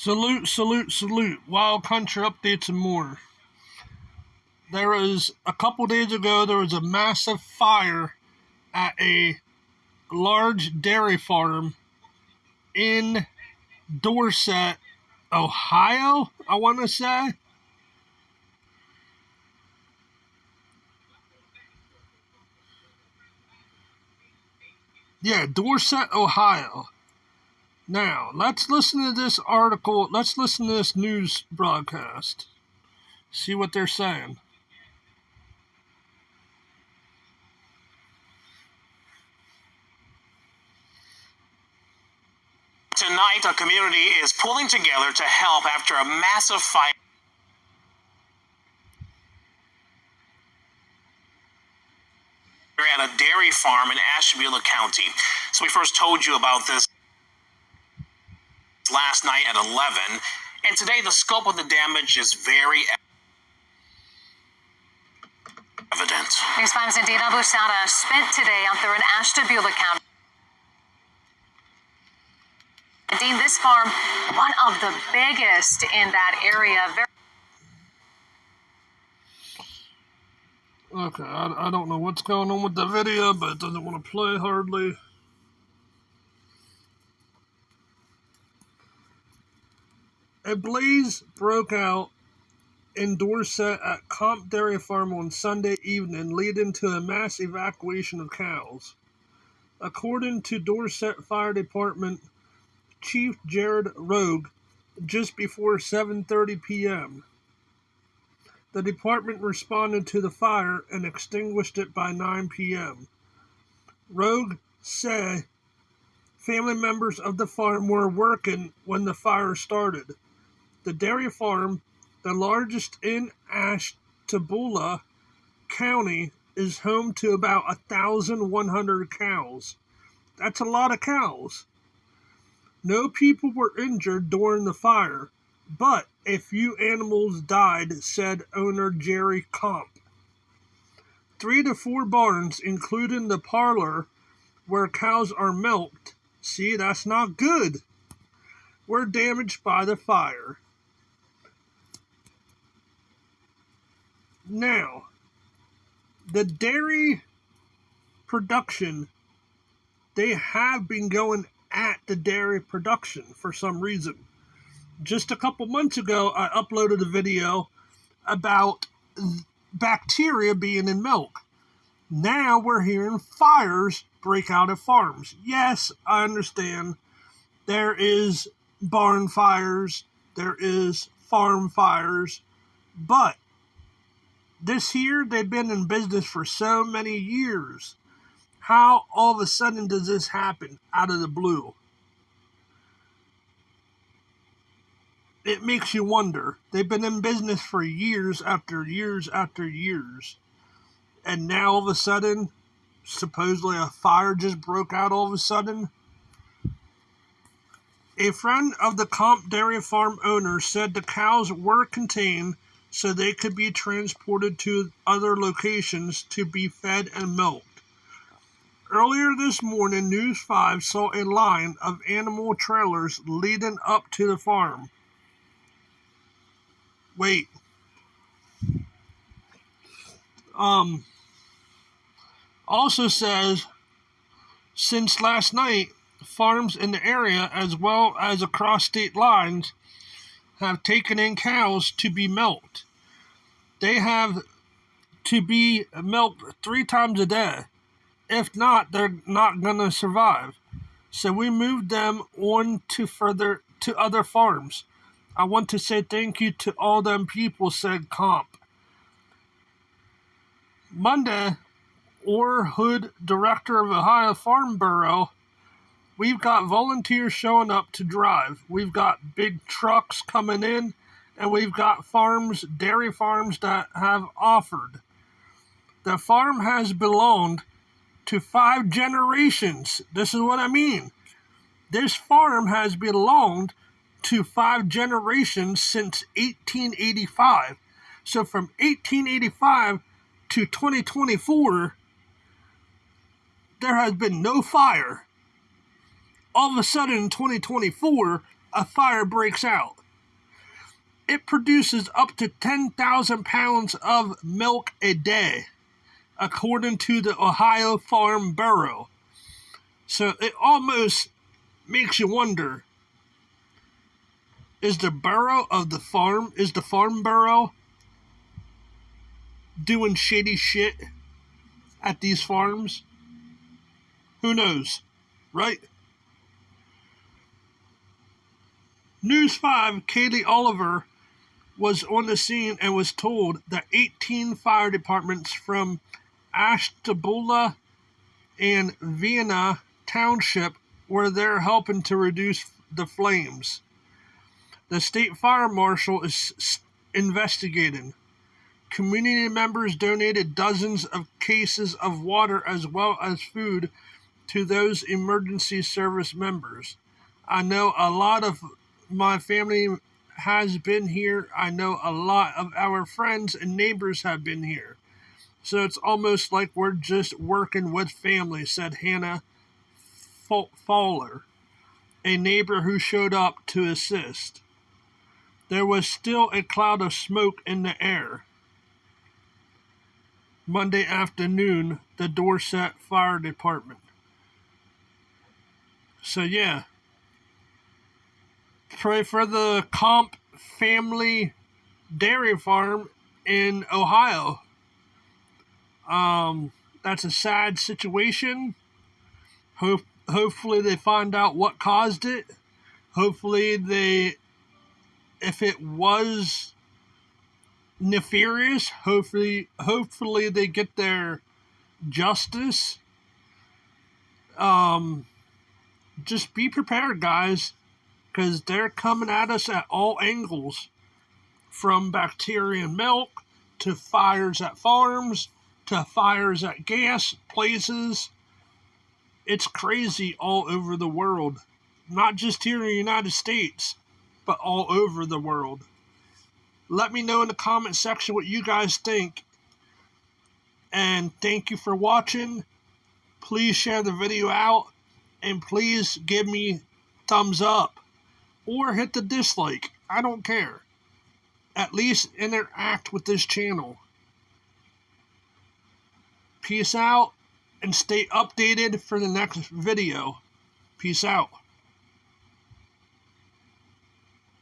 Salute, salute, salute. Wild Country updates and more. There was, a couple days ago, there was a massive fire at a large dairy farm in Dorset, Ohio, I want to say. Yeah, Dorset, Ohio. Now, let's listen to this article. Let's listen to this news broadcast. See what they're saying. Tonight, a community is pulling together to help after a massive fire at a dairy farm in Ashtabula County. So we first told you about this last night at 11, and today the scope of the damage is very evident. News 5's Nadina Busada spent today out there in Ashtabula County. Dean, this farm, one of the biggest in that area. Okay, I don't know what's going on with the video, but it doesn't want to play hardly. A blaze broke out in Dorset at Comp Dairy Farm on Sunday evening, leading to a mass evacuation of cows. According to Dorset Fire Department Chief Jared Rogue, just before 7:30 p.m. The department responded to the fire and extinguished it by 9 p.m. Rogue said family members of the farm were working when the fire started. The dairy farm, the largest in Ashtabula County, is home to about 1,100 cows. That's a lot of cows. No people were injured during the fire, but a few animals died, said owner Jerry Comp. 3 to 4 barns, including the parlor where cows are milked, see, that's not good, were damaged by the fire. Now, the dairy production, they have been going at the dairy production for some reason. Just a couple months ago, I uploaded a video about bacteria being in milk. Now we're hearing fires break out at farms. Yes, I understand. There is barn fires, there is farm fires, but this here, they've been in business for so many years. How all of a sudden does this happen out of the blue? It makes you wonder. They've been in business for years after years after years. And now all of a sudden, supposedly a fire just broke out all of a sudden. A friend of the Comp Dairy Farm owner said the cows were contained so they could be transported to other locations to be fed and milked. Earlier this morning, News 5 saw a line of animal trailers leading up to the farm. Wait. Also says, since last night, farms in the area as well as across state lines have taken in cows to be milked. They have to be milked 3 times a day. If not, they're not going to survive. So we moved them on to other farms. I want to say thank you to all them people, said Comp. Monday, Orr Hood, director of Ohio Farm Bureau, we've got volunteers showing up to drive. We've got big trucks coming in, and we've got farms, dairy farms that have offered. The farm has belonged to 5 generations. This is what I mean. This farm has belonged to 5 generations since 1885. So from 1885 to 2024, there has been no fire. All of a sudden in 2024, a fire breaks out. It produces up to 10,000 pounds of milk a day, according to the Ohio Farm Bureau. So it almost makes you wonder, is the farm bureau doing shady shit at these farms? Who knows, right? News 5, Katie Oliver was on the scene and was told that 18 fire departments from Ashtabula and Vienna Township were there helping to reduce the flames. The state fire marshal is investigating. Community members donated dozens of cases of water as well as food to those emergency service members. I know a lot of my family has been here. I know a lot of our friends and neighbors have been here. So it's almost like we're just working with family, said Hannah Fowler, a neighbor who showed up to assist. There was still a cloud of smoke in the air. Monday afternoon, the Dorset Fire Department. So yeah, pray for the Comp family dairy farm in Ohio. That's a sad situation. Hopefully they find out what caused it. Hopefully if it was nefarious, hopefully they get their justice. Just be prepared, guys, because they're coming at us at all angles, from bacteria in milk to fires at farms to fires at gas places. It's crazy all over the world, not just here in the United States, but all over the world. Let me know in the comment section what you guys think. And thank you for watching. Please share the video out. And please give me thumbs up. Or hit the dislike. I don't care. At least interact with this channel. Peace out. And stay updated for the next video. Peace out.